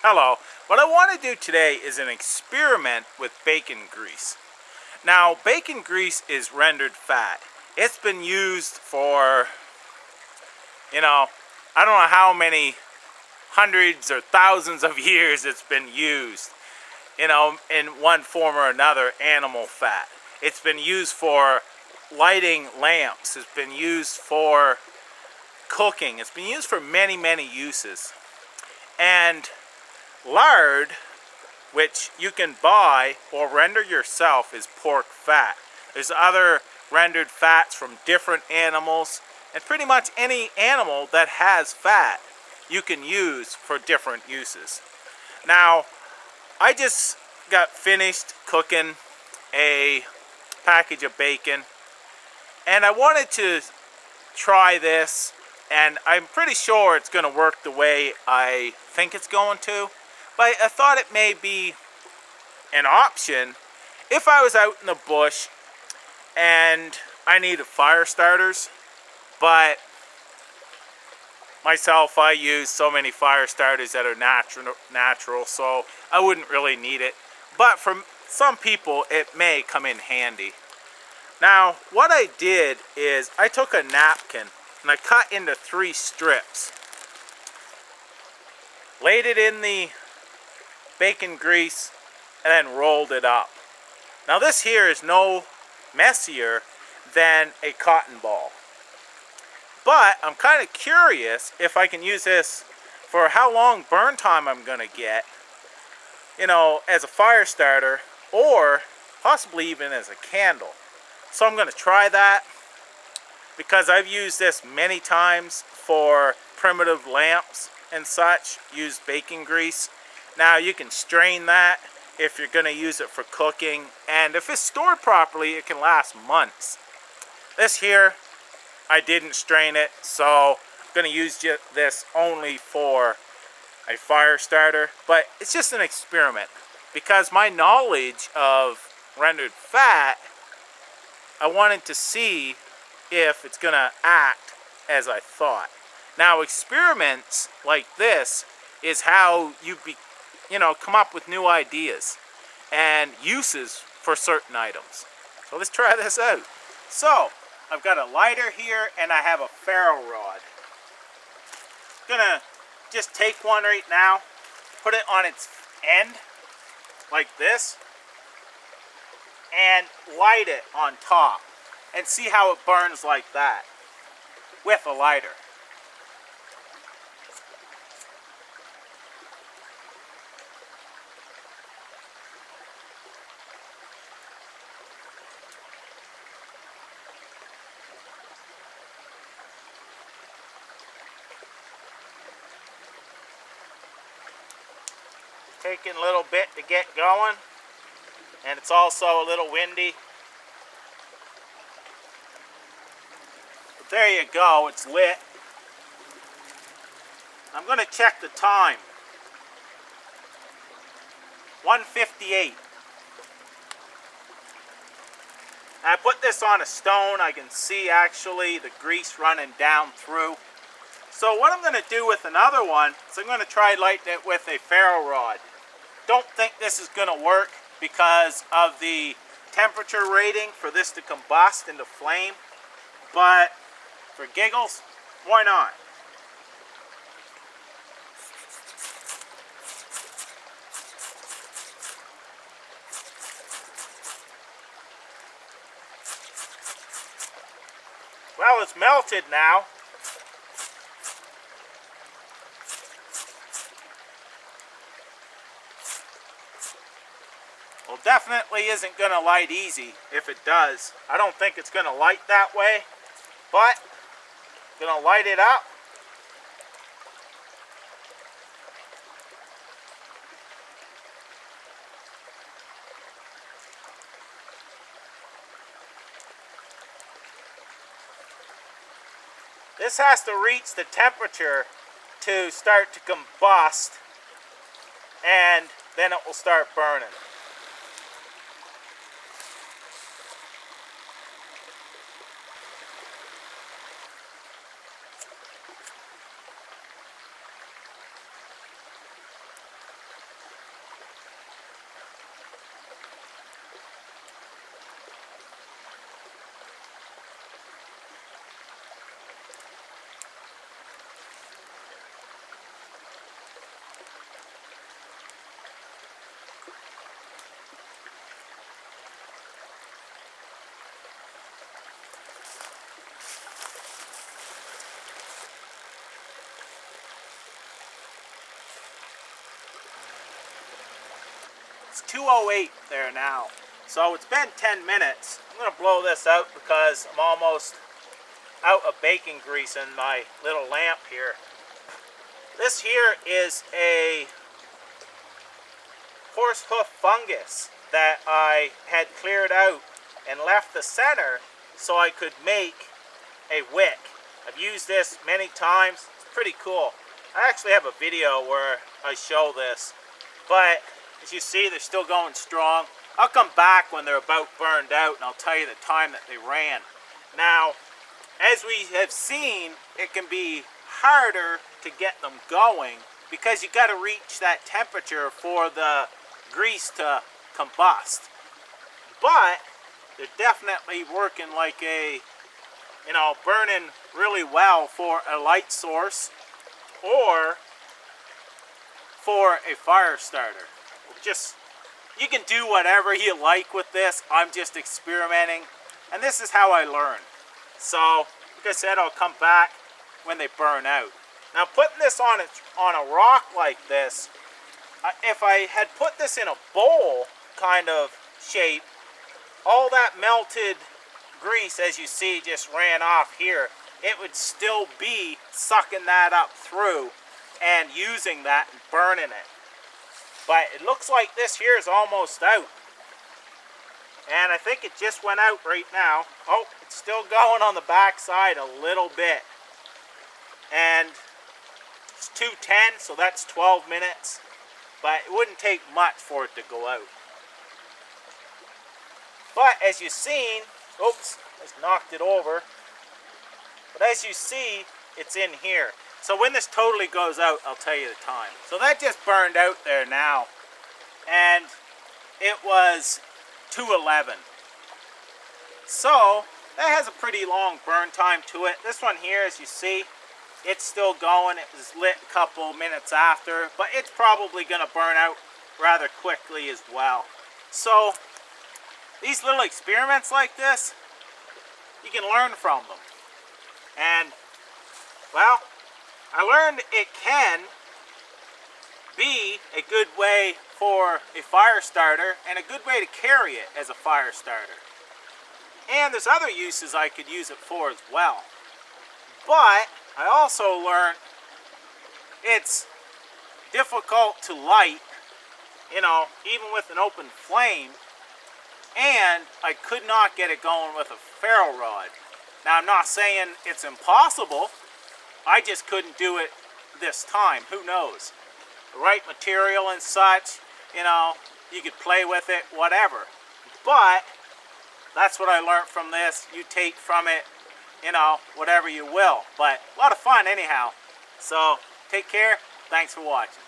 Hello. What I want to do today is an experiment with bacon grease. Now, bacon grease is rendered fat. It's been used for, I don't know how many hundreds or thousands of years it's been used, in one form or another, animal fat. It's been used for lighting lamps. It's been used for cooking. It's been used for many, many uses. And lard, which you can buy or render yourself, is pork fat. There's other rendered fats from different animals, and pretty much any animal that has fat you can use for different uses. Now, I just got finished cooking a package of bacon, and I wanted to try this, and I'm pretty sure it's going to work the way I think it's going to. But I thought it may be an option if I was out in the bush and I needed fire starters. But myself, I use so many fire starters that are natural, so I wouldn't really need it. But for some people, it may come in handy. Now, what I did is I took a napkin and I cut into 3 strips, laid it in the bacon grease, and then rolled it up. Now this here is no messier than a cotton ball, but I'm kind of curious if I can use this for how long burn time I'm gonna get, as a fire starter, or possibly even as a candle. So I'm gonna try that, because I've used this many times for primitive lamps and such. Use bacon grease. Now you can strain that if you're going to use it for cooking, and if it's stored properly, it can last months. This here, I didn't strain it, so I'm going to use this only for a fire starter. But it's just an experiment, because my knowledge of rendered fat, I wanted to see if it's going to act as I thought. Now, experiments like this is how you come up with new ideas and uses for certain items. So let's try this out. So I've got a lighter here and I have a ferro rod. I'm gonna just take one right now, put it on its end like this, and light it on top and see how it burns like that with a lighter. Taking a little bit to get going, and it's also a little windy. But there you go, it's lit. I'm going to check the time. 1:58. I put this on a stone. I can see actually the grease running down through. So what I'm going to do with another one is I'm going to try lighting it with a ferro rod. Don't think this is going to work because of the temperature rating for this to combust into flame, but for giggles, why not? Well, it's melted now. Well, definitely isn't going to light easy if it does. I don't think it's going to light that way, but I'm going to light it up. This has to reach the temperature to start to combust, and then it will start burning. It's 2:08 there now. So it's been 10 minutes. I'm going to blow this out because I'm almost out of bacon grease in my little lamp here. This here is a horsehoof fungus that I had cleared out and left the center so I could make a wick. I've used this many times. It's pretty cool. I actually have a video where I show this, but as you see, they're still going strong. I'll come back when they're about burned out and I'll tell you the time that they ran. Now, as we have seen, it can be harder to get them going because you got to reach that temperature for the grease to combust. But they're definitely working like a, burning really well for a light source or for a fire starter. You can do whatever you like with this. I'm just experimenting, and this is how I learn. So, like I said, I'll come back when they burn out. Now, putting this on a rock like this, if I had put this in a bowl kind of shape, all that melted grease, as you see, just ran off here. It would still be sucking that up through and using that and burning it. But it looks like this here is almost out. And I think it just went out right now. Oh, it's still going on the back side a little bit. And it's 2:10, so that's 12 minutes. But it wouldn't take much for it to go out. But as you've seen, oops, I just knocked it over. But as you see, it's in here. So when this totally goes out, I'll tell you the time. So that just burned out there now. And it was 2:11. So that has a pretty long burn time to it. This one here, as you see, it's still going. It was lit a couple minutes after, but it's probably going to burn out rather quickly as well. So these little experiments like this, you can learn from them. And, well, I learned it can be a good way for a fire starter and a good way to carry it as a fire starter. And there's other uses I could use it for as well. But I also learned it's difficult to light, even with an open flame. And I could not get it going with a ferro rod. Now, I'm not saying it's impossible. I just couldn't do it this time. Who knows? The right material and such, you could play with it, whatever. But that's what I learned from this. You take from it, whatever you will. But a lot of fun anyhow. So, take care. Thanks for watching.